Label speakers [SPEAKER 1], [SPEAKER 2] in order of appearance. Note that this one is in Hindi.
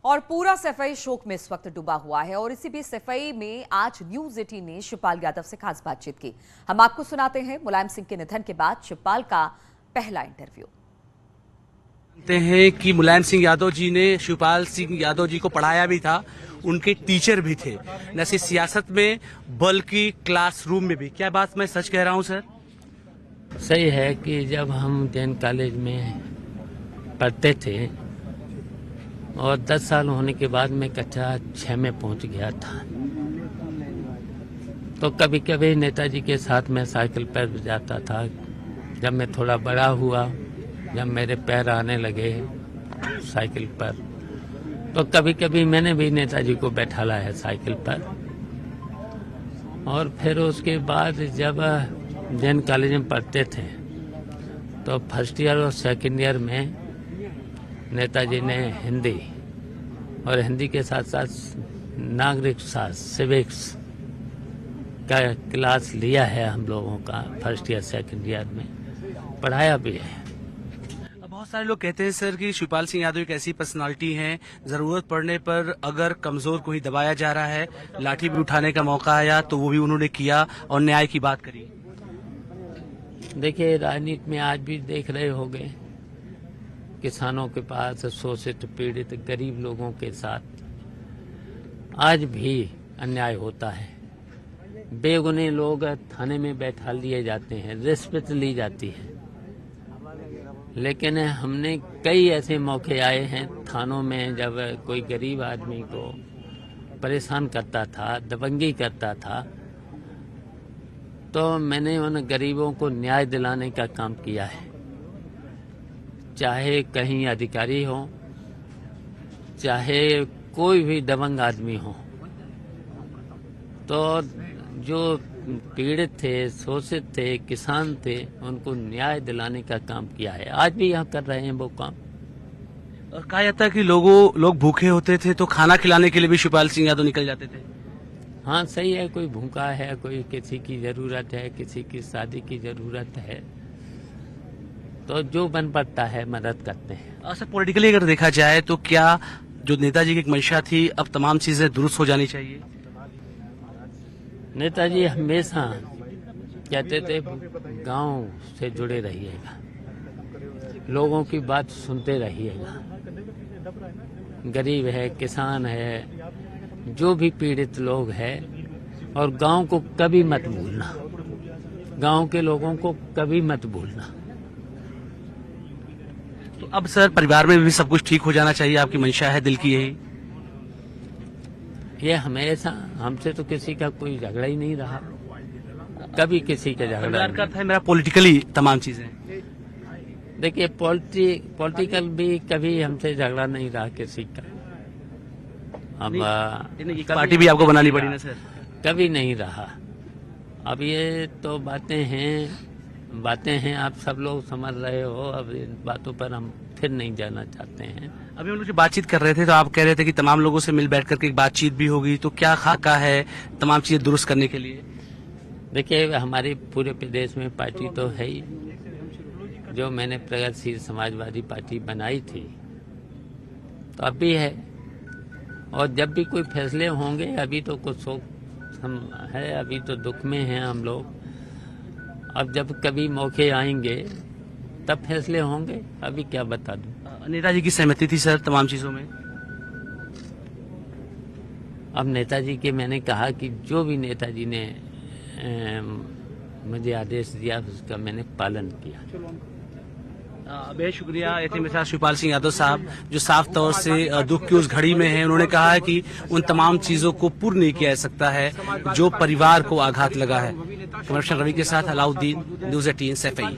[SPEAKER 1] और पूरा सफाई शोक में इस वक्त डूबा हुआ है और इसी बीच सफाई में आज न्यूज 18 ने शिवपाल यादव से खास बातचीत की। हम आपको सुनाते हैं मुलायम सिंह के निधन के बाद शिवपाल का पहला इंटरव्यू।
[SPEAKER 2] जानते हैं कि मुलायम सिंह यादव जी ने शिवपाल सिंह यादव जी को पढ़ाया भी था, उनके टीचर भी थे, न सिर्फ सियासत में बल्कि क्लासरूम में भी। क्या बात मैं सच कह रहा हूं सर?
[SPEAKER 3] सही है कि जब हम जैन कॉलेज में पढ़ते थे और 10 साल होने के बाद मैं कक्षा 6 में पहुंच गया था, तो कभी कभी नेताजी के साथ मैं साइकिल पर जाता था। जब मैं थोड़ा बड़ा हुआ, जब मेरे पैर आने लगे साइकिल पर, तो कभी कभी मैंने भी नेताजी को बैठाला है साइकिल पर। और फिर उसके बाद जब जैन कॉलेज में पढ़ते थे तो फर्स्ट ईयर और सेकंड ईयर में नेताजी ने हिंदी और हिंदी के साथ साथ नागरिक शास्त्र सिविक्स का क्लास लिया है हम लोगों का। फर्स्ट ईयर सेकंड ईयर में पढ़ाया भी है।
[SPEAKER 2] बहुत सारे लोग कहते हैं सर कि शिवपाल सिंह यादव एक ऐसी पर्सनालिटी हैं, जरूरत पड़ने पर अगर कमजोर को ही दबाया जा रहा है, लाठी भी उठाने का मौका आया तो वो भी उन्होंने किया और न्याय की बात करी।
[SPEAKER 3] देखिए, राजनीति में आज भी देख रहे होंगे, किसानों के पास, शोषित पीड़ित गरीब लोगों के साथ आज भी अन्याय होता है। बेगुनाह लोग थाने में बैठा लिए जाते हैं, रिश्वत ली जाती है। लेकिन हमने कई ऐसे मौके आए हैं थानों में, जब कोई गरीब आदमी को परेशान करता था, दबंगी करता था, तो मैंने उन गरीबों को न्याय दिलाने का काम किया है। चाहे कहीं अधिकारी हो, चाहे कोई भी दबंग आदमी हो, तो जो पीड़ित थे, शोषित थे, किसान थे, उनको न्याय दिलाने का काम किया है। आज भी यहाँ कर रहे हैं वो काम।
[SPEAKER 2] और कहा जाता है कि लोग भूखे होते थे तो खाना खिलाने के लिए भी शिवपाल सिंह यादव निकल जाते थे।
[SPEAKER 3] हाँ, सही है। कोई भूखा है, कोई किसी की जरूरत है, किसी की शादी की जरूरत है, तो जो बन पड़ता है मदद करते हैं।
[SPEAKER 2] अच्छा, पॉलिटिकली अगर देखा जाए तो क्या जो नेताजी की एक मंशा थी, अब तमाम चीजें दुरुस्त हो जानी चाहिए?
[SPEAKER 3] नेताजी हमेशा कहते थे गांव से जुड़े रहिएगा, लोगों की बात सुनते रहिएगा। गरीब है, किसान है, जो भी पीड़ित लोग हैं, और गांव को कभी मत भूलना, गांव के लोगों को कभी मत भूलना।
[SPEAKER 2] तो अब सर परिवार में भी सब कुछ ठीक हो जाना चाहिए, आपकी मंशा है दिल की यही?
[SPEAKER 3] ये हमेशा, हमसे तो किसी का कोई झगड़ा ही नहीं रहा, कभी किसी का झगड़ा
[SPEAKER 2] का था मेरा पॉलिटिकली तमाम चीजें।
[SPEAKER 3] देखिए, पॉलिटिकल भी कभी हमसे झगड़ा नहीं रहा किसी का। अब
[SPEAKER 2] पार्टी भी आपको बनानी पड़ी ना सर?
[SPEAKER 3] कभी नहीं रहा। अब ये तो बातें हैं, आप सब लोग समझ रहे हो। अब इन बातों पर हम फिर नहीं जाना चाहते हैं।
[SPEAKER 2] अभी हम लोग बातचीत कर रहे थे तो आप कह रहे थे कि तमाम लोगों से मिल बैठ करके एक बातचीत भी होगी, तो क्या खाका है तमाम चीजें दुरुस्त करने के लिए?
[SPEAKER 3] देखिए, हमारे पूरे प्रदेश में पार्टी तो है ही। जो मैंने प्रगतिशील समाजवादी पार्टी बनाई थी, तो अब भी है। और जब भी कोई फैसले होंगे, अभी तो कुछ शोक है, अभी तो दुख में हैं हम लोग। अब जब कभी मौके आएंगे तब फैसले होंगे, अभी क्या बता दूं।
[SPEAKER 2] नेताजी की सहमति थी सर तमाम चीजों में?
[SPEAKER 3] अब नेताजी के, मैंने कहा कि जो भी नेताजी ने मुझे आदेश दिया उसका मैंने पालन किया।
[SPEAKER 2] बेहद शुक्रिया। इतने में साथ शिवपाल सिंह यादव साहब, जो साफ तौर से दुख की उस घड़ी में हैं। उन्होंने कहा है कि उन तमाम चीजों को पूर्ण नहीं किया जा सकता है जो परिवार को आघात लगा है। कमर्शियल रवि के साथ अलाउद्दीन, न्यूज़ 18 सैफई।